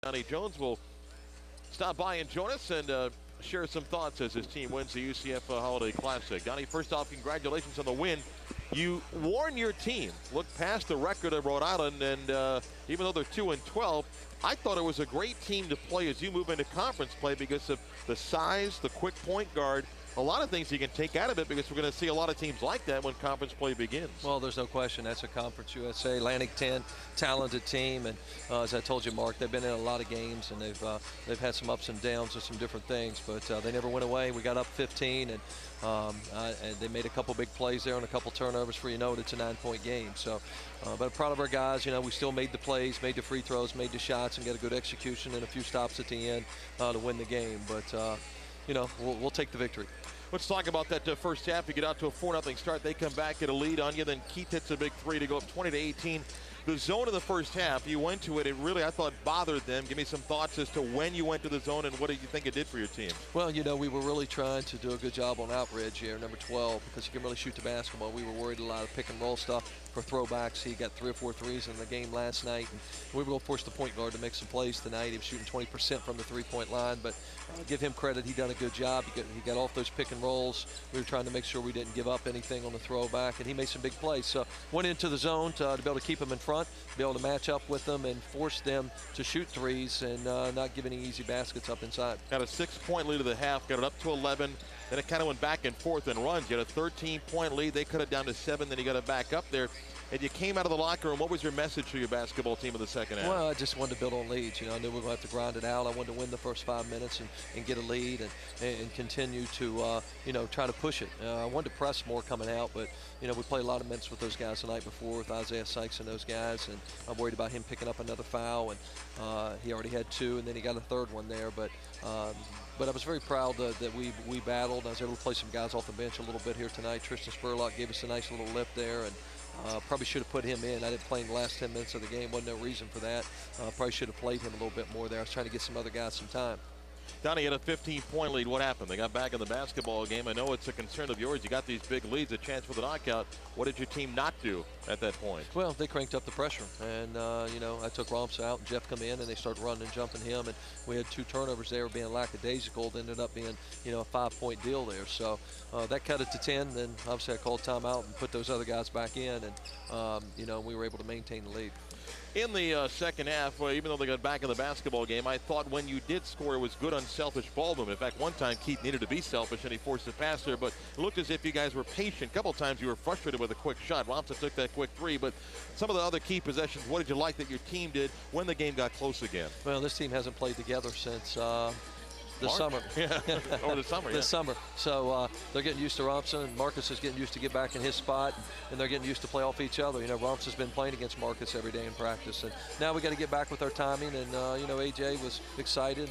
Donnie Jones will stop by and join us and share some thoughts as his team wins the UCF Holiday Classic. Donnie, first off, congratulations on the win. You warned your team, look past the record of Rhode Island, and even though they're 2-12, I thought it was a great team to play as you move into conference play because of the size, the quick point guard, a lot of things you can take out of it because we're going to see a lot of teams like that when conference play begins. Well, there's no question. That's a Conference USA, Atlantic 10, talented team. And as I told you, Mark, they've been in a lot of games, and they've had some ups and downs and some different things. But they never went away. We got up 15, and they made a couple big plays there and a couple turnovers for, it's a 9-point game. So, but I'm proud of our guys. We still made the plays, made the free throws, made the shots, and got a good execution and a few stops at the end to win the game. But, we'll take the victory. Let's talk about that first half. You get out to a 4-0 start. They come back, get a lead on you. Then Keith hits a big three to go up 20-18. The zone of the first half, you went to it. It really, I thought, bothered them. Give me some thoughts as to when you went to the zone and what did you think it did for your team? Well, we were really trying to do a good job on outbridge here, number 12, because you can really shoot the basketball. We were worried a lot of pick and roll stuff for throwbacks. He got 3 or 4 threes in the game last night, and we were going to force the point guard to make some plays tonight. He was shooting 20% from the three-point line, but give him credit. He done a good job. He got off those pick and rolls. We were trying to make sure we didn't give up anything on the throwback, and he made some big plays. So went into the zone to be able to keep him in front, be able to match up with them and force them to shoot threes and not give any easy baskets up inside. Got a 6-point lead of the half, got it up to 11. Then it kind of went back and forth in runs. You had a 13-point lead. They cut it down to 7. Then you got it back up there. And you came out of the locker room. What was your message to your basketball team in the second half? Well, I just wanted to build on leads. I knew we were going to have to grind it out. I wanted to win the first 5 minutes and get a lead and continue to, try to push it. I wanted to press more coming out, but, we played a lot of minutes with those guys the night before with Isaiah Sykes and those guys, and I'm worried about him picking up another foul, and he already had 2, and then he got a 3rd one there. But I was very proud that we battled. I was able to play some guys off the bench a little bit here tonight. Tristan Spurlock gave us a nice little lift there, and probably should have put him in. I didn't play in the last 10 minutes of the game. Wasn't no reason for that. Probably should have played him a little bit more there. I was trying to get some other guys some time. Donnie had a 15-point lead. What happened? They got back in the basketball game. I know it's a concern of yours. You got these big leads, a chance for the knockout. What did your team not do at that point? Well, they cranked up the pressure. And, I took Romps out and Jeff come in, and they started running and jumping him. And we had 2 turnovers there being lackadaisical. It ended up being, a 5-point deal there. So that cut it to 10. Then obviously I called timeout and put those other guys back in. And, we were able to maintain the lead. In the second half, even though they got back in the basketball game, I thought when you did score, it was good unselfish ball movement. In fact, one time Keith needed to be selfish and he forced a pass there, but it looked as if you guys were patient. A couple times you were frustrated with a quick shot. Romsa took that quick 3, but some of the other key possessions, what did you like that your team did when the game got close again? Well, this team hasn't played together since the summer. Yeah, or the summer. This summer. So they're getting used to Romson, and Marcus is getting used to get back in his spot, and they're getting used to play off each other. Romson has been playing against Marcus every day in practice, and now we got to get back with our timing. And AJ was excited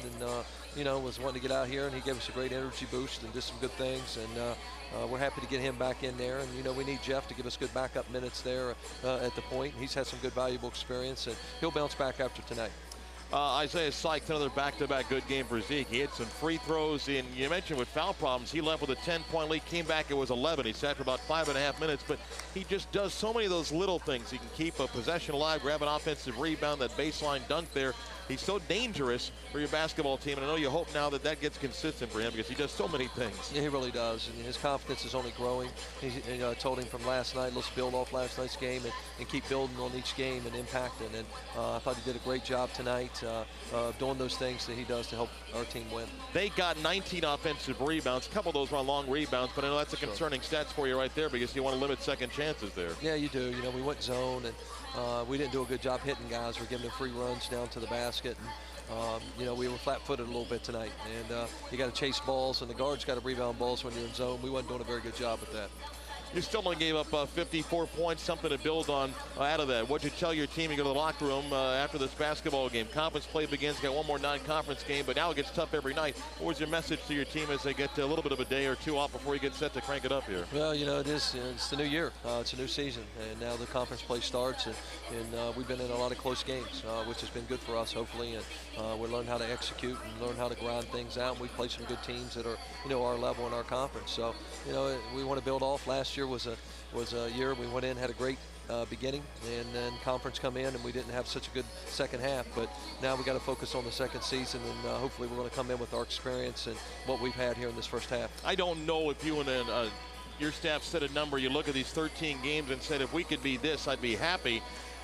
and was wanting to get out here, and he gave us a great energy boost and did some good things. And we're happy to get him back in there. And we need Jeff to give us good backup minutes there at the point. He's had some good valuable experience, and he'll bounce back after tonight. Isaiah Sykes, another back-to-back good game for Zeke. He had some free throws in. You mentioned with foul problems, he left with a 10-point lead, came back, it was 11. He sat for about 5.5 minutes, but he just does so many of those little things. He can keep a possession alive, grab an offensive rebound, that baseline dunk there. He's so dangerous for your basketball team, and I know you hope now that that gets consistent for him because he does so many things. Yeah, he really does, and his confidence is only growing. I told him from last night, let's build off last night's game and keep building on each game and impacting. And I thought he did a great job tonight doing those things that he does to help our team win. They got 19 offensive rebounds. A couple of those were on long rebounds, but I know that's a concerning stats for you right there because you want to limit second chances there. Yeah, you do. We went zone, and we didn't do a good job hitting guys. We're giving them free runs down to the basket. And, we were flat-footed a little bit tonight. And you got to chase balls, and the guards got to rebound balls when you're in zone. We wasn't doing a very good job with that. You still only gave up 54 points, something to build on out of that. What'd you tell your team? You go to the locker room after this basketball game. Conference play begins, got one more non-conference game, but now it gets tough every night. What was your message to your team as they get a little bit of a day or two off before you get set to crank it up here? Well, it is. It's the new year. It's a new season, and now the conference play starts, and we've been in a lot of close games, which has been good for us, hopefully, and we'll learn how to execute and learn how to grind things out. And we play some good teams that are, our level in our conference. So, we want to build off. Last year was a year we went in, had a great beginning, and then conference come in, and we didn't have such a good second half. But now we got to focus on the second season, and hopefully we're going to come in with our experience and what we've had here in this first half. I don't know if you and your staff set a number. You look at these 13 games and said, if we could be this, I'd be happy.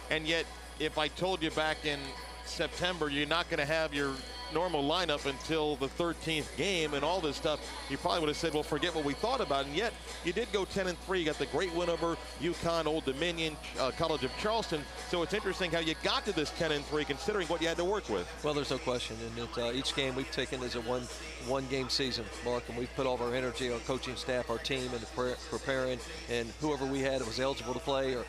And yet, if I told you back in September you're not going to have your normal lineup until the 13th game and all this stuff, you probably would have said, well, forget what we thought about it. And yet you did go 10-3. You got the great win over UConn, Old Dominion, College of Charleston. So it's interesting how you got to this 10-3 considering what you had to work with. Well, there's no question. And each game we've taken as a one game season, Mark, and we've put all of our energy, our coaching staff, our team into preparing, and whoever we had that was eligible to play or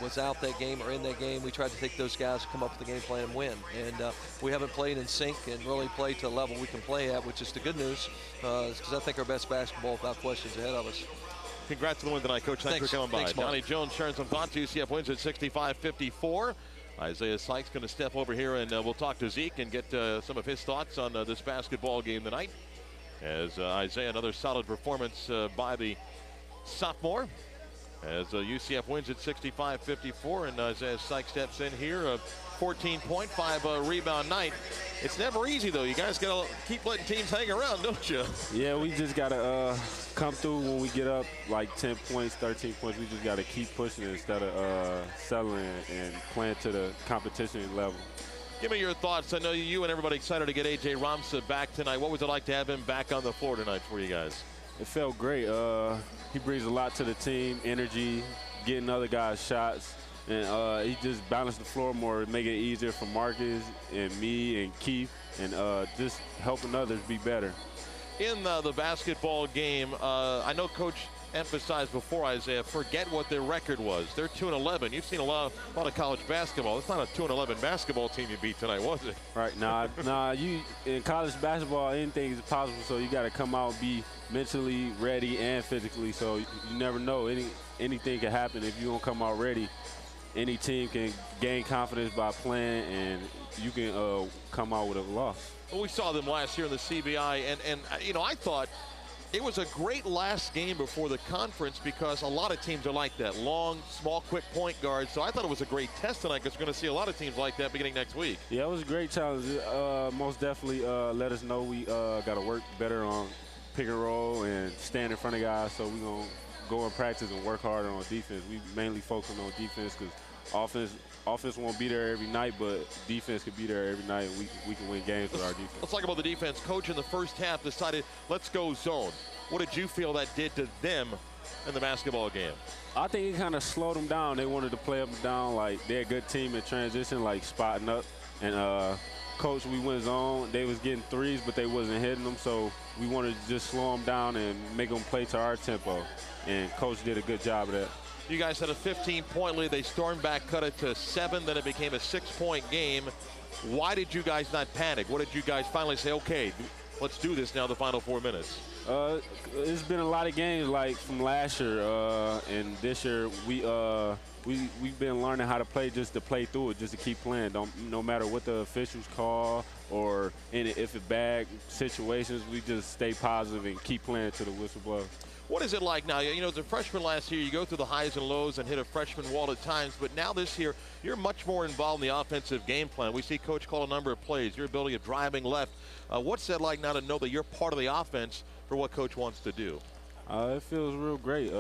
was out that game or in that game, we tried to take those guys to come up with a game plan and win. And we haven't played in sync and really played to a level we can play at, which is the good news, because I think our best basketball, without questions, ahead of us. Congrats on the win tonight, Coach. Thanks for coming by. Thanks, Mark. Donnie Jones sharing some thoughts. UCF wins at 65-54. Isaiah Sykes going to step over here, and we'll talk to Zeke and get some of his thoughts on this basketball game tonight. As Isaiah, another solid performance by the sophomore. As UCF wins at 65-54, and Isaiah Sykes steps in here. 14.5 rebound night. It's never easy, though. You guys got to keep letting teams hang around, don't you? Yeah, we just got to come through when we get up like 10 points, 13 points. We just got to keep pushing instead of settling and playing to the competition level. Give me your thoughts. I know you and everybody excited to get A.J. Ramsa back tonight. What was it like to have him back on the floor tonight for you guys? It felt great. He brings a lot to the team, energy, getting other guys shots. And he just balanced the floor more, make it easier for Marcus and me and Keith, and just helping others be better. In the basketball game, I know Coach emphasized before, Isaiah, forget what their record was. They're 2-11. You've seen a lot of college basketball. It's not a 2-11 basketball team you beat tonight, was it? Right. Nah. You in college basketball, anything is possible. So you got to come out, be mentally ready and physically. So you never know. Anything can happen if you don't come out ready. Any team can gain confidence by playing, and you can come out with a loss. Well, we saw them last year in the CBI, and you know, I thought it was a great last game before the conference because a lot of teams are like that. Long, small, quick point guards. So I thought it was a great test tonight because we're going to see a lot of teams like that beginning next week. Yeah, it was a great challenge. Most definitely let us know we got to work better on pick and roll and stand in front of guys. So we're going to go and practice and work harder on defense. We mainly focus on defense because offense won't be there every night, but defense can be there every night, and we can win games with our defense. Let's talk about the defense. Coach in the first half decided, let's go zone. What did you feel that did to them in the basketball game? I think it kind of slowed them down. They wanted to play up and down. Like, they're a good team in transition, like spotting up. And Coach, we went zone. They was getting threes, but they wasn't hitting them. So we wanted to just slow them down and make them play to our tempo. And Coach did a good job of that. You guys had a 15-point lead. They stormed back, cut it to 7. Then it became a 6-point game. Why did you guys not panic? What did you guys finally say, okay, let's do this now the final 4 minutes? It's been a lot of games like from last year and this year. We've been learning how to play just to play through it, just to keep playing. No matter what the officials call or if it's bad situations, we just stay positive and keep playing to the whistle blows. What is it like now? You know, as a freshman last year, you go through the highs and lows and hit a freshman wall at times, but now this year, you're much more involved in the offensive game plan. We see Coach call a number of plays, your ability of driving left. What's that like now to know that you're part of the offense for what Coach wants to do? It feels real great.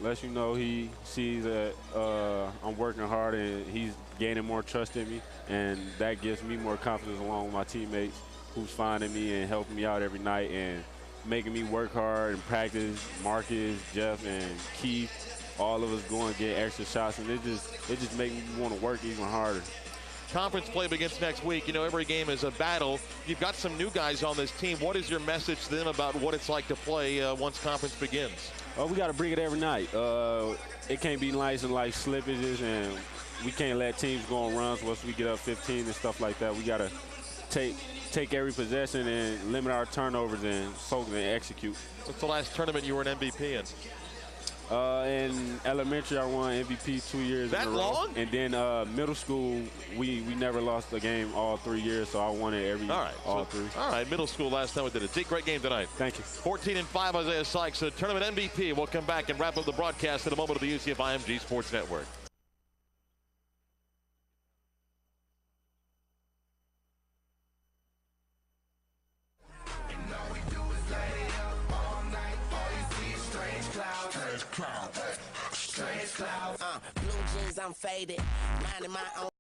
Lets you know he sees that I'm working hard and he's gaining more trust in me, and that gives me more confidence along with my teammates who's finding me and helping me out every night and making me work hard and practice. Marcus, Jeff, and Keith, all of us going to get extra shots, and it just makes me want to work even harder. Conference play begins next week. You know, every game is a battle. You've got some new guys on this team. What is your message to them about what it's like to play once conference begins? We got to bring it every night. It can't be nice and like slippages, and we can't let teams go on runs once we get up 15 and stuff like that. We got to take every possession and limit our turnovers and focus and execute. What's the last tournament you were an MVP in? In elementary, I won MVP 2 years in a row. That long? And then middle school, we never lost a game all 3 years, so I won it all three. All right, middle school last time we did it. Zeke, great game tonight. Thank you. 14-5, Isaiah Sykes, tournament MVP. We'll come back and wrap up the broadcast in a moment of the UCF IMG Sports Network. Strange cloud. Blue jeans, I'm faded. Minding my own.